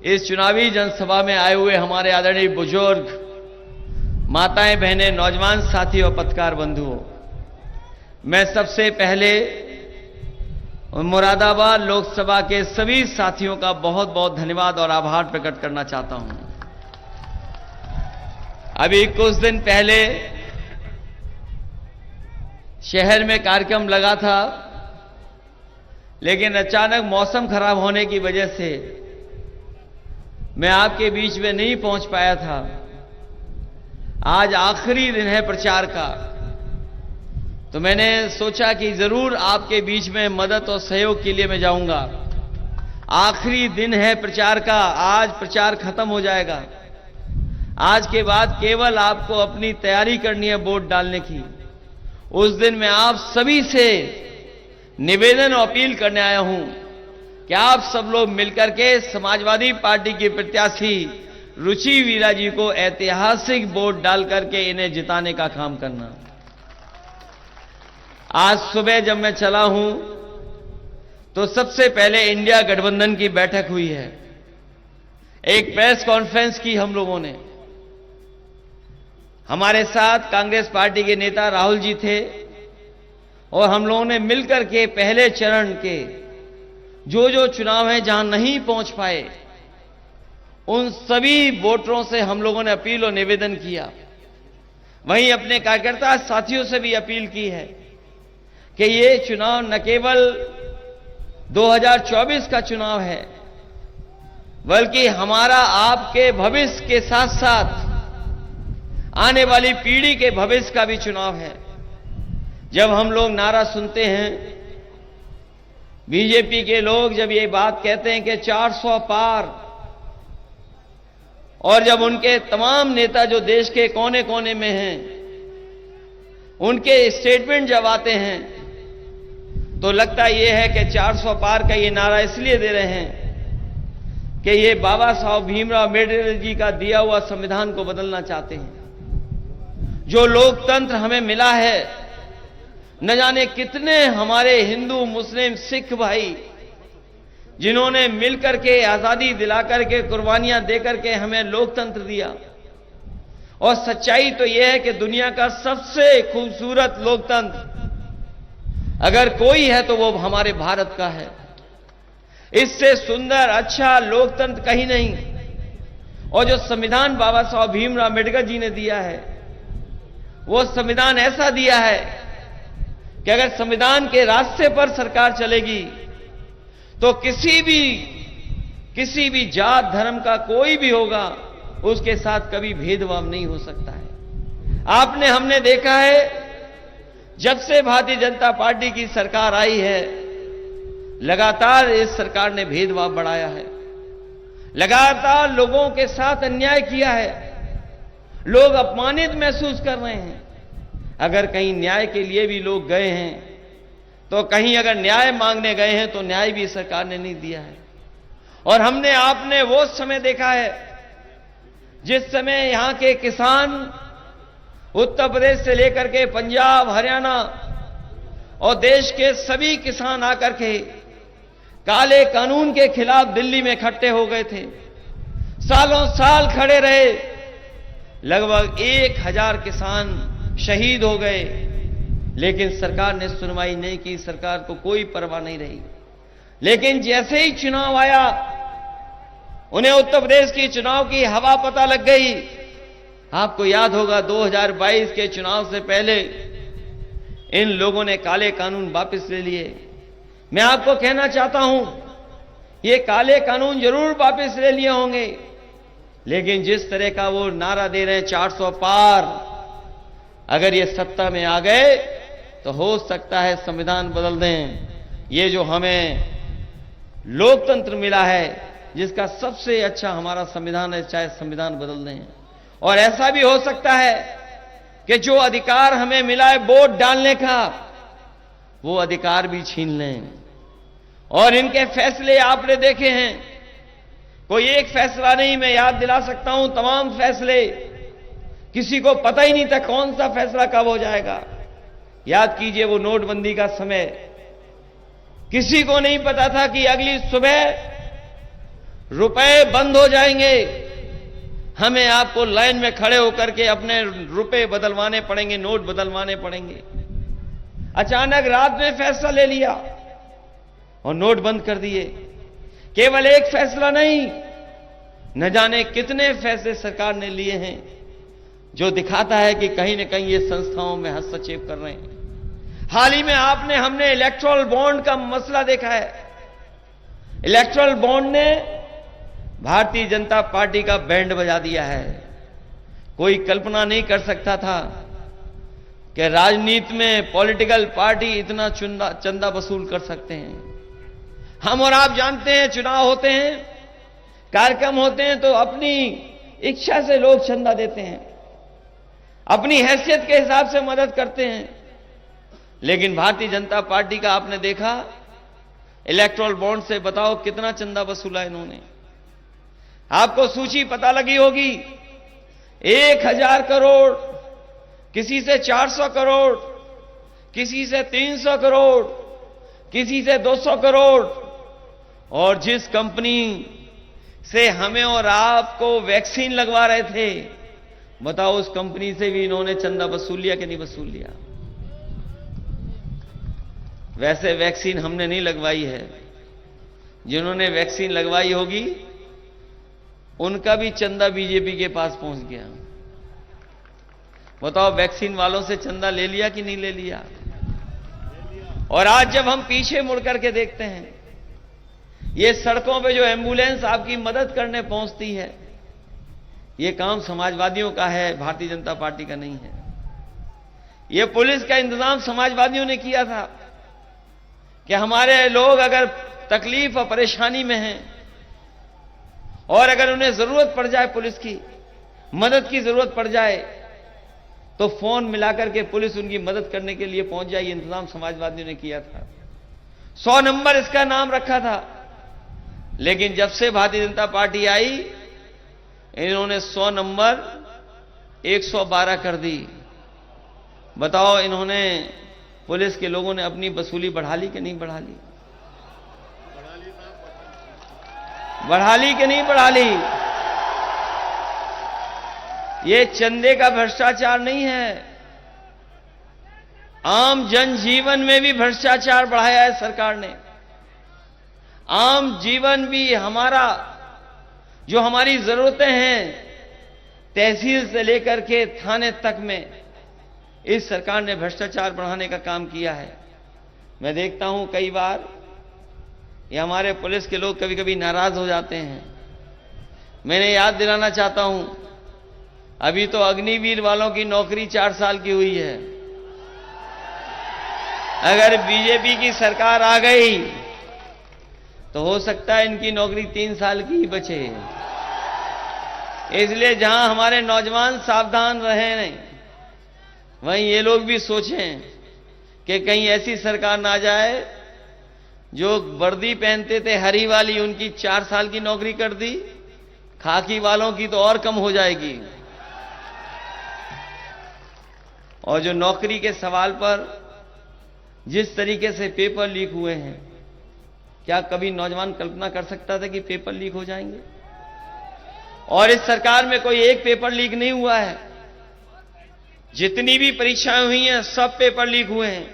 इस चुनावी जनसभा में आए हुए हमारे आदरणीय बुजुर्ग, माताएं, बहनें, नौजवान साथी और पत्रकार बंधुओं, मैं सबसे पहले मुरादाबाद लोकसभा के सभी साथियों का बहुत बहुत धन्यवाद और आभार प्रकट करना चाहता हूं। अभी कुछ दिन पहले शहर में कार्यक्रम लगा था, लेकिन अचानक मौसम खराब होने की वजह से मैं आपके बीच में नहीं पहुंच पाया था। आज आखिरी दिन है प्रचार का, तो मैंने सोचा कि जरूर आपके बीच में मदद और सहयोग के लिए मैं जाऊंगा। आखिरी दिन है प्रचार का, आज प्रचार खत्म हो जाएगा। आज के बाद केवल आपको अपनी तैयारी करनी है वोट डालने की। उस दिन मैं आप सभी से निवेदन और अपील करने आया हूं कि आप सब लोग मिलकर के समाजवादी पार्टी की प्रत्याशी रुचि वीरा जी को ऐतिहासिक वोट डाल करके इन्हें जिताने का काम करना। आज सुबह जब मैं चला हूं तो सबसे पहले इंडिया गठबंधन की बैठक हुई है। एक प्रेस कॉन्फ्रेंस की हम लोगों ने। हमारे साथ कांग्रेस पार्टी के नेता राहुल जी थे और हम लोगों ने मिलकर के पहले चरण के जो चुनाव हैं जहां नहीं पहुंच पाए, उन सभी वोटरों से हम लोगों ने अपील और निवेदन किया। वहीं अपने कार्यकर्ता साथियों से भी अपील की है कि ये चुनाव न केवल 2024 का चुनाव है, बल्कि हमारा आपके भविष्य के साथ साथ आने वाली पीढ़ी के भविष्य का भी चुनाव है। जब हम लोग नारा सुनते हैं, बीजेपी के लोग जब ये बात कहते हैं कि 400 पार, और जब उनके तमाम नेता जो देश के कोने कोने में हैं, उनके स्टेटमेंट जब आते हैं, तो लगता ये है कि 400 पार का ये नारा इसलिए दे रहे हैं कि ये बाबा साहब भीमराव अम्बेडकर जी का दिया हुआ संविधान को बदलना चाहते हैं। जो लोकतंत्र हमें मिला है, न जाने कितने हमारे हिंदू, मुस्लिम, सिख भाई जिन्होंने मिलकर के आजादी दिलाकर के कुर्बानियां देकर के हमें लोकतंत्र दिया। और सच्चाई तो यह है कि दुनिया का सबसे खूबसूरत लोकतंत्र अगर कोई है तो वो हमारे भारत का है। इससे सुंदर अच्छा लोकतंत्र कहीं नहीं। और जो संविधान बाबा साहब भीमराव अम्बेडकर जी ने दिया है, वो संविधान ऐसा दिया है कि अगर संविधान के रास्ते पर सरकार चलेगी तो किसी भी जात धर्म का कोई भी होगा, उसके साथ कभी भेदभाव नहीं हो सकता है। हमने देखा है, जब से भारतीय जनता पार्टी की सरकार आई है, लगातार इस सरकार ने भेदभाव बढ़ाया है, लगातार लोगों के साथ अन्याय किया है। लोग अपमानित महसूस कर रहे हैं। अगर कहीं न्याय के लिए भी लोग गए हैं, तो कहीं अगर न्याय मांगने गए हैं तो न्याय भी सरकार ने नहीं दिया है। और आपने वो समय देखा है जिस समय यहां के किसान उत्तर प्रदेश से लेकर के पंजाब, हरियाणा और देश के सभी किसान आकर के काले कानून के खिलाफ दिल्ली में इकट्ठे हो गए थे। सालों साल खड़े रहे। लगभग 1000 किसान शहीद हो गए, लेकिन सरकार ने सुनवाई नहीं की। सरकार को कोई परवाह नहीं रही। लेकिन जैसे ही चुनाव आया, उन्हें उत्तर प्रदेश की चुनाव की हवा पता लग गई। आपको याद होगा 2022 के चुनाव से पहले इन लोगों ने काले कानून वापस ले लिए। मैं आपको कहना चाहता हूं, ये काले कानून जरूर वापस ले लिए होंगे, लेकिन जिस तरह का वो नारा दे रहे हैं 400 पार, अगर ये सत्ता में आ गए तो हो सकता है संविधान बदल दें। ये जो हमें लोकतंत्र मिला है, जिसका सबसे अच्छा हमारा संविधान है, चाहे संविधान बदल दें। और ऐसा भी हो सकता है कि जो अधिकार हमें मिला है वोट डालने का, वो अधिकार भी छीन लें। और इनके फैसले आपने देखे हैं, कोई एक फैसला नहीं, मैं याद दिला सकता हूं तमाम फैसले। किसी को पता ही नहीं था कौन सा फैसला कब हो जाएगा। याद कीजिए वो नोटबंदी का समय, किसी को नहीं पता था कि अगली सुबह रुपए बंद हो जाएंगे, हमें आपको लाइन में खड़े होकर के अपने रुपए बदलवाने पड़ेंगे, नोट बदलवाने पड़ेंगे। अचानक रात में फैसला ले लिया और नोट बंद कर दिए। केवल एक फैसला नहीं, न जाने कितने फैसले सरकार ने लिए हैं, जो दिखाता है कि कहीं न कहीं ये संस्थाओं में हस्तक्षेप कर रहे हैं। हाल ही में हमने इलेक्टोरल बॉन्ड का मसला देखा है। इलेक्टोरल बॉन्ड ने भारतीय जनता पार्टी का बैंड बजा दिया है। कोई कल्पना नहीं कर सकता था कि राजनीति में पॉलिटिकल पार्टी इतना चंदा वसूल कर सकते हैं। हम और आप जानते हैं, चुनाव होते हैं, कार्यक्रम होते हैं, तो अपनी इच्छा से लोग चंदा देते हैं, अपनी हैसियत के हिसाब से मदद करते हैं। लेकिन भारतीय जनता पार्टी का आपने देखा, इलेक्टोरल बॉन्ड से बताओ कितना चंदा वसूला इन्होंने। आपको सूची पता लगी होगी, 1000 करोड़, किसी से 400 करोड़, किसी से 300 करोड़, किसी से 200 करोड़। और जिस कंपनी से हमें और आपको वैक्सीन लगवा रहे थे, बताओ उस कंपनी से भी इन्होंने चंदा वसूल लिया कि नहीं वसूल लिया। वैसे वैक्सीन हमने नहीं लगवाई है, जिन्होंने वैक्सीन लगवाई होगी उनका भी चंदा बीजेपी के पास पहुंच गया। बताओ वैक्सीन वालों से चंदा ले लिया कि नहीं ले लिया। और आज जब हम पीछे मुड़ करके देखते हैं, ये सड़कों पे जो एम्बुलेंस आपकी मदद करने पहुंचती है, ये काम समाजवादियों का है, भारतीय जनता पार्टी का नहीं है। ये पुलिस का इंतजाम समाजवादियों ने किया था कि हमारे लोग अगर तकलीफ और परेशानी में हैं और अगर उन्हें जरूरत पड़ जाए, पुलिस की मदद की जरूरत पड़ जाए, तो फोन मिलाकर के पुलिस उनकी मदद करने के लिए पहुंच जाए। इंतजाम समाजवादियों ने किया था। 100 नंबर इसका नाम रखा था। लेकिन जब से भारतीय जनता पार्टी आई, इन्होंने 100 नंबर 112 कर दी। बताओ इन्होंने, पुलिस के लोगों ने अपनी वसूली बढ़ा ली कि नहीं बढ़ा ली? बढ़ा ली कि नहीं बढ़ा ली? ये चंदे का भ्रष्टाचार नहीं है, आम जनजीवन में भी भ्रष्टाचार बढ़ाया है सरकार ने। आम जीवन भी हमारा, जो हमारी जरूरतें हैं, तहसील से लेकर के थाने तक में इस सरकार ने भ्रष्टाचार बढ़ाने का काम किया है। मैं देखता हूं कई बार ये हमारे पुलिस के लोग कभी कभी नाराज हो जाते हैं। मैंने याद दिलाना चाहता हूं, अभी तो अग्निवीर वालों की नौकरी 4 साल की हुई है। अगर बीजेपी की सरकार आ गई तो हो सकता है इनकी नौकरी 3 साल की ही बचे। इसलिए जहां हमारे नौजवान सावधान रहे नहीं, वहीं ये लोग भी सोचें कि कहीं ऐसी सरकार ना जाए जो वर्दी पहनते थे हरी वाली, उनकी 4 साल की नौकरी कर दी, खाकी वालों की तो और कम हो जाएगी। और जो नौकरी के सवाल पर जिस तरीके से पेपर लीक हुए हैं, क्या कभी नौजवान कल्पना कर सकता था कि पेपर लीक हो जाएंगे? और इस सरकार में कोई एक पेपर लीक नहीं हुआ है। जितनी भी परीक्षाएं हुई हैं, सब पेपर लीक हुए हैं।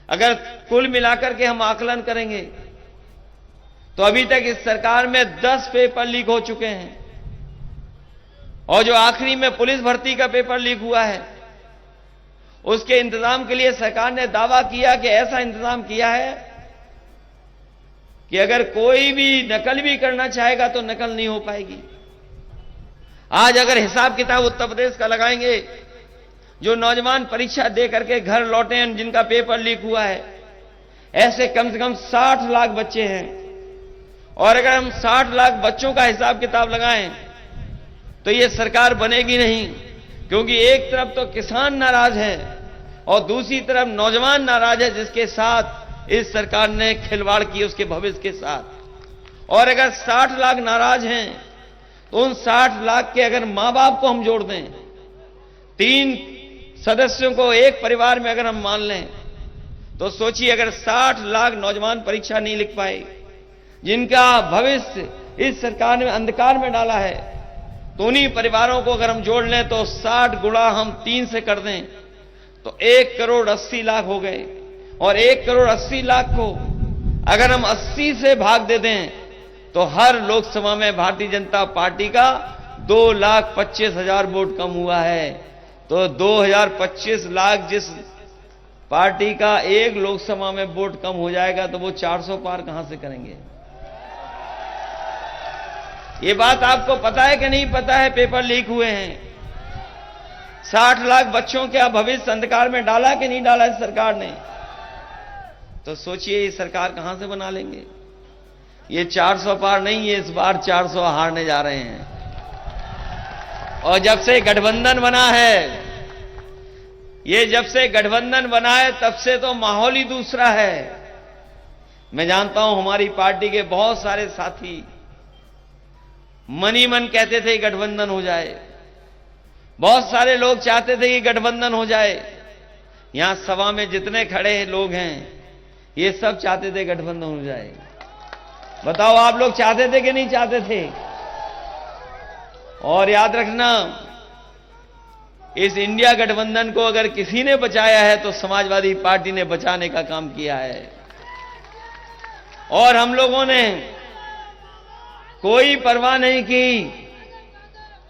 अगर कुल मिलाकर के हम आकलन करेंगे तो अभी तक इस सरकार में 10 पेपर लीक हो चुके हैं। और जो आखिरी में पुलिस भर्ती का पेपर लीक हुआ है, उसके इंतजाम के लिए सरकार ने दावा किया कि ऐसा इंतजाम किया है कि अगर कोई भी नकल भी करना चाहेगा तो नकल नहीं हो पाएगी। आज अगर हिसाब किताब उत्तर प्रदेश का लगाएंगे, जो नौजवान परीक्षा दे करके घर लौटे हैं जिनका पेपर लीक हुआ है, ऐसे कम से कम 60 लाख बच्चे हैं। और अगर हम 60 लाख बच्चों का हिसाब किताब लगाएं तो यह सरकार बनेगी नहीं, क्योंकि एक तरफ तो किसान नाराज है और दूसरी तरफ नौजवान नाराज है, जिसके साथ इस सरकार ने खिलवाड़ की, उसके भविष्य के साथ। और अगर 60 लाख नाराज हैं तो उन 60 लाख के अगर मां बाप को हम जोड़ दें, 3 सदस्यों को एक परिवार में अगर हम मान लें, तो सोचिए अगर 60 लाख नौजवान परीक्षा नहीं लिख पाए, जिनका भविष्य इस सरकार ने अंधकार में डाला है। तो उन्हीं परिवारों को अगर हम जोड़ लें तो 60 गुणा हम 3 से कर दें तो 1 करोड़ 80 लाख हो गए। और 1 करोड़ 80 लाख को अगर हम 80 से भाग दे दें तो हर लोकसभा में भारतीय जनता पार्टी का 2,25,000 वोट कम हुआ है। तो 2,025 लाख जिस पार्टी का एक लोकसभा में वोट कम हो जाएगा तो वो 400 पार कहां से करेंगे? ये बात आपको पता है कि नहीं पता है? पेपर लीक हुए हैं। 60 लाख बच्चों का भविष्य अंधकार में डाला कि नहीं डाला इस सरकार ने? तो सोचिए ये सरकार कहां से बना लेंगे? ये 400 पार नहीं है, इस बार 400 हारने जा रहे हैं। और जब से गठबंधन बना है, ये जब से गठबंधन बना है तब से तो माहौल ही दूसरा है। मैं जानता हूं हमारी पार्टी के बहुत सारे साथी मन ही मन कहते थे गठबंधन हो जाए। बहुत सारे लोग चाहते थे कि गठबंधन हो जाए। यहां सभा में जितने खड़े लोग हैं ये सब चाहते थे गठबंधन हो जाए। बताओ आप लोग चाहते थे कि नहीं चाहते थे? और याद रखना, इस इंडिया गठबंधन को अगर किसी ने बचाया है तो समाजवादी पार्टी ने बचाने का काम किया है। और हम लोगों ने कोई परवाह नहीं की।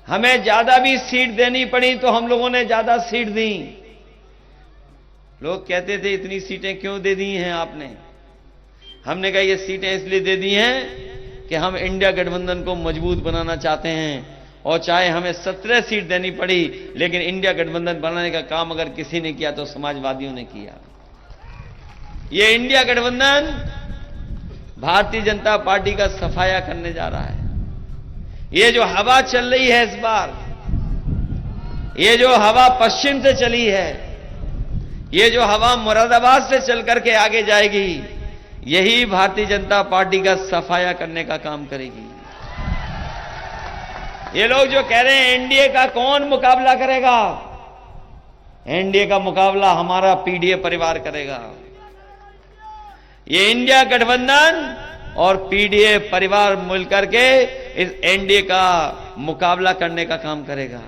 हमें ज्यादा भी सीट देनी पड़ी तो हम लोगों ने ज्यादा सीट दी। लोग कहते थे इतनी सीटें क्यों दे दी हैं आपने? हमने कहा ये सीटें इसलिए दे दी हैं कि हम इंडिया गठबंधन को मजबूत बनाना चाहते हैं। और चाहे हमें 17 सीट देनी पड़ी, लेकिन इंडिया गठबंधन बनाने का काम अगर किसी ने किया तो समाजवादियों ने किया। ये इंडिया गठबंधन भारतीय जनता पार्टी का सफाया करने जा रहा है। ये जो हवा चल रही है इस बार, ये जो हवा पश्चिम से चली है, ये जो हवा मुरादाबाद से चल करके आगे जाएगी, यही भारतीय जनता पार्टी का सफाया करने का काम करेगी। ये लोग जो कह रहे हैं एनडीए का कौन मुकाबला करेगा, एनडीए का मुकाबला हमारा पीडीए परिवार करेगा। ये इंडिया गठबंधन और पीडीए परिवार मिलकर के इस एनडीए का मुकाबला करने का काम करेगा।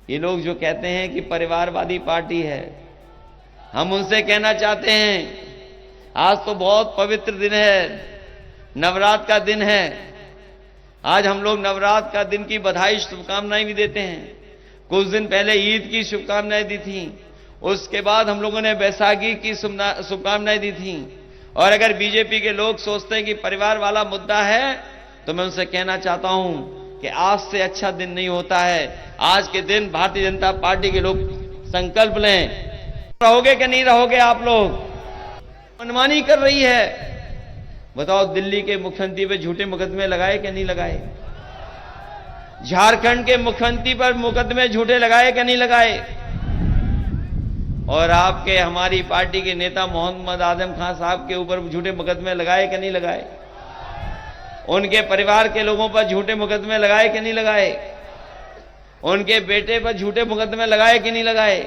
ये लोग जो कहते हैं कि परिवारवादी पार्टी है, हम उनसे कहना चाहते हैं आज तो बहुत पवित्र दिन है, नवरात्र का दिन है। आज हम लोग नवरात्र का दिन की बधाई शुभकामनाएं भी देते हैं। कुछ दिन पहले ईद की शुभकामनाएं दी थी, उसके बाद हम लोगों ने बैसाखी की शुभकामनाएं दी थी। और अगर बीजेपी के लोग सोचते हैं कि परिवार वाला मुद्दा है तो मैं उनसे कहना चाहता हूं कि आज से अच्छा दिन नहीं होता है। आज के दिन भारतीय जनता पार्टी के लोग संकल्प लें। रहोगे कि नहीं रहोगे? आप लोग मनमानी कर रही है। बताओ दिल्ली के मुख्यमंत्री पे झूठे मुकदमे लगाए कि नहीं लगाए? झारखंड के मुख्यमंत्री पर मुकदमे झूठे लगाए कि नहीं लगाए? और आपके हमारी पार्टी के नेता मोहम्मद आजम खान साहब के ऊपर झूठे मुकदमे लगाए कि नहीं लगाए? उनके परिवार के लोगों पर झूठे मुकदमे लगाए कि नहीं लगाए? उनके बेटे पर झूठे मुकदमे लगाए कि नहीं लगाए?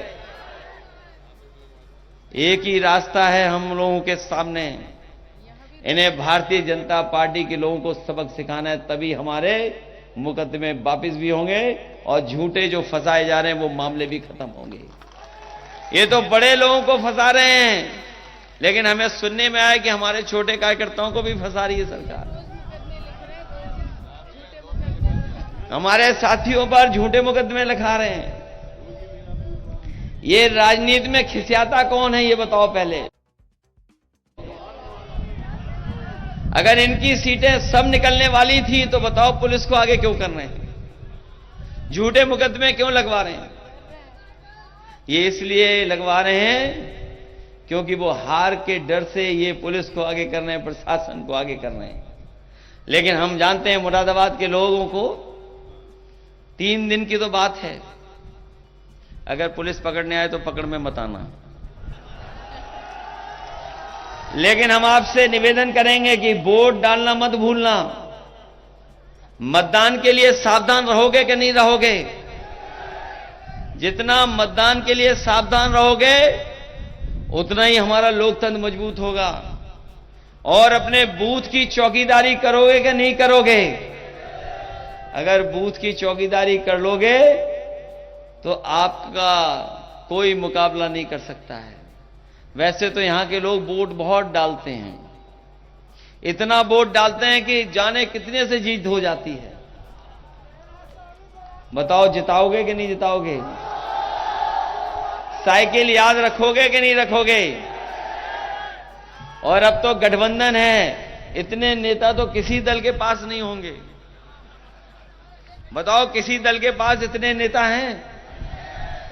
एक ही रास्ता है हम लोगों के सामने, इन्हें भारतीय जनता पार्टी के लोगों को सबक सिखाना है, तभी हमारे मुकदमे वापस भी होंगे और झूठे जो फंसाए जा रहे हैं वो मामले भी खत्म होंगे। ये तो बड़े लोगों को फंसा रहे हैं, लेकिन हमें सुनने में आया कि हमारे छोटे कार्यकर्ताओं को भी फंसा रही है सरकार। हमारे साथियों पर झूठे मुकदमे लिखा रहे हैं। ये राजनीति में खिसियाता कौन है ये बताओ पहले? अगर इनकी सीटें सब निकलने वाली थी तो बताओ पुलिस को आगे क्यों कर रहे हैं? झूठे मुकदमे क्यों लगवा रहे हैं? ये इसलिए लगवा रहे हैं क्योंकि वो हार के डर से ये पुलिस को आगे कर रहे हैं, प्रशासन को आगे कर रहे हैं। लेकिन हम जानते हैं मुरादाबाद के लोगों को 3 दिन की तो बात है, अगर पुलिस पकड़ने आए तो पकड़ में मत आना। लेकिन हम आपसे निवेदन करेंगे कि वोट डालना मत भूलना। मतदान के लिए सावधान रहोगे कि नहीं रहोगे? जितना मतदान के लिए सावधान रहोगे उतना ही हमारा लोकतंत्र मजबूत होगा। और अपने बूथ की चौकीदारी करोगे कि नहीं करोगे? अगर बूथ की चौकीदारी कर लोगे तो आपका कोई मुकाबला नहीं कर सकता है। वैसे तो यहां के लोग वोट बहुत डालते हैं, इतना वोट डालते हैं कि जाने कितने से जीत हो जाती है। बताओ जिताओगे कि नहीं जिताओगे? साइकिल याद रखोगे कि नहीं रखोगे? और अब तो गठबंधन है, इतने नेता तो किसी दल के पास नहीं होंगे। बताओ किसी दल के पास इतने नेता हैं?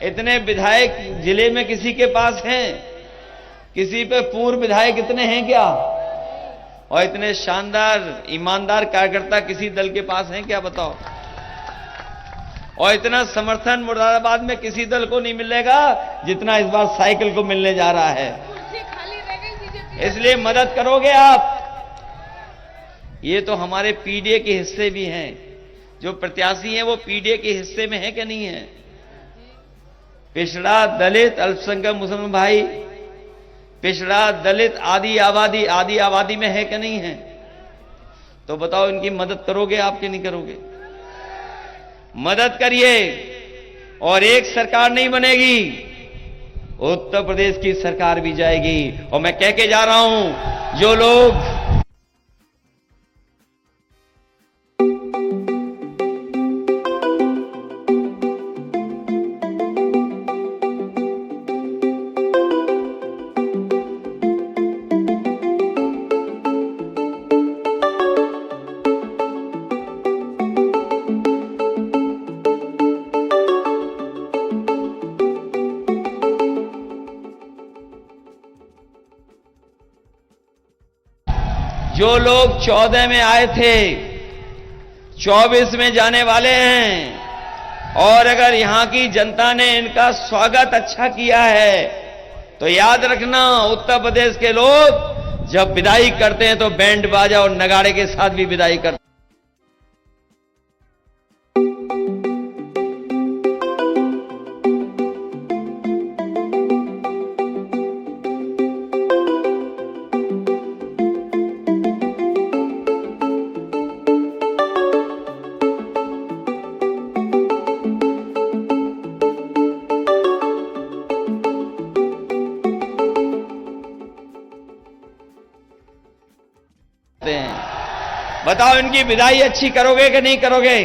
इतने विधायक जिले में किसी के पास हैं? किसी पे पूर्व विधायक इतने हैं क्या? और इतने शानदार ईमानदार कार्यकर्ता किसी दल के पास हैं क्या? बताओ। और इतना समर्थन मुरादाबाद में किसी दल को नहीं मिलेगा जितना इस बार साइकिल को मिलने जा रहा है। इसलिए मदद करोगे आप? ये तो हमारे पीडीए के हिस्से भी हैं, जो प्रत्याशी हैं वो पीडीए के हिस्से में है कि नहीं है? पिछड़ा, दलित, अल्पसंख्यक मुसलमान भाई, पिछड़ा, दलित, आदि आबादी में है कि नहीं है? तो बताओ इनकी मदद करोगे आप कि नहीं करोगे? मदद करिए। और एक सरकार नहीं बनेगी, उत्तर प्रदेश की सरकार भी जाएगी। और मैं कह के जा रहा हूं, जो लोग जो लोग 14 में आए थे 24 में जाने वाले हैं। और अगर यहां की जनता ने इनका स्वागत अच्छा किया है तो याद रखना, उत्तर प्रदेश के लोग जब विदाई करते हैं तो बैंड बाजा और नगाड़े के साथ भी विदाई करते हैं। बताओ इनकी विदाई अच्छी करोगे कि नहीं करोगे?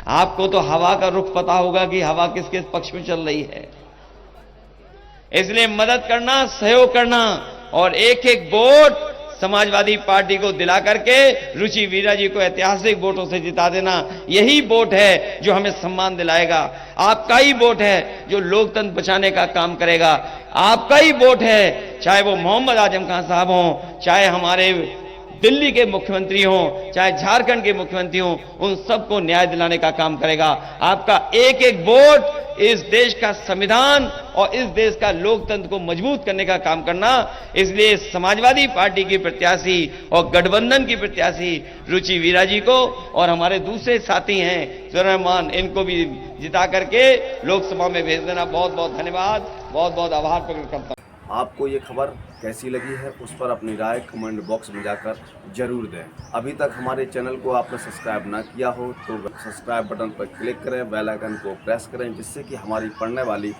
आपको तो हवा का रुख पता होगा कि हवा किस किस पक्ष में चल रही है। इसलिए मदद करना, सहयोग करना और एक एक वोट समाजवादी पार्टी को दिला करके रुचि वीरा जी को ऐतिहासिक वोटों से जिता देना, यही वोट है जो हमें सम्मान दिलाएगा। आपका ही वोट है जो लोकतंत्र बचाने का काम करेगा। आपका ही वोट है, चाहे वो मोहम्मद आजम खान साहब हों, चाहे हमारे दिल्ली के मुख्यमंत्री हों, चाहे झारखंड के मुख्यमंत्री हों, उन सबको न्याय दिलाने का काम करेगा। आपका एक एक वोट इस देश का संविधान और इस देश का लोकतंत्र को मजबूत करने का काम करना। इसलिए समाजवादी पार्टी की प्रत्याशी और गठबंधन की प्रत्याशी रुचि वीरा जी को और हमारे दूसरे साथी हैं रहमान, इनको भी जिता करके लोकसभा में भेज देना। बहुत बहुत धन्यवाद, बहुत बहुत आभार प्रकट करता हूं। आपको ये खबर कैसी लगी है उस पर अपनी राय कमेंट बॉक्स में जाकर जरूर दें। अभी तक हमारे चैनल को आपने सब्सक्राइब ना किया हो तो सब्सक्राइब बटन पर क्लिक करें, बेल आइकन को प्रेस करें, जिससे कि हमारी पढ़ने वाली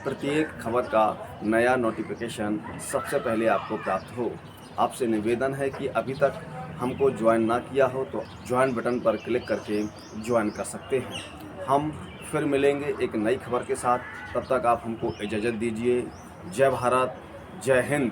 प्रत्येक खबर का नया नोटिफिकेशन सबसे पहले आपको प्राप्त हो। आपसे निवेदन है कि अभी तक हमको ज्वाइन ना किया हो तो ज्वाइन बटन पर क्लिक करके ज्वाइन कर सकते हैं। हम फिर मिलेंगे एक नई खबर के साथ, तब तक आप हमको इजाज़त दीजिए। जय भारत, जय हिंद।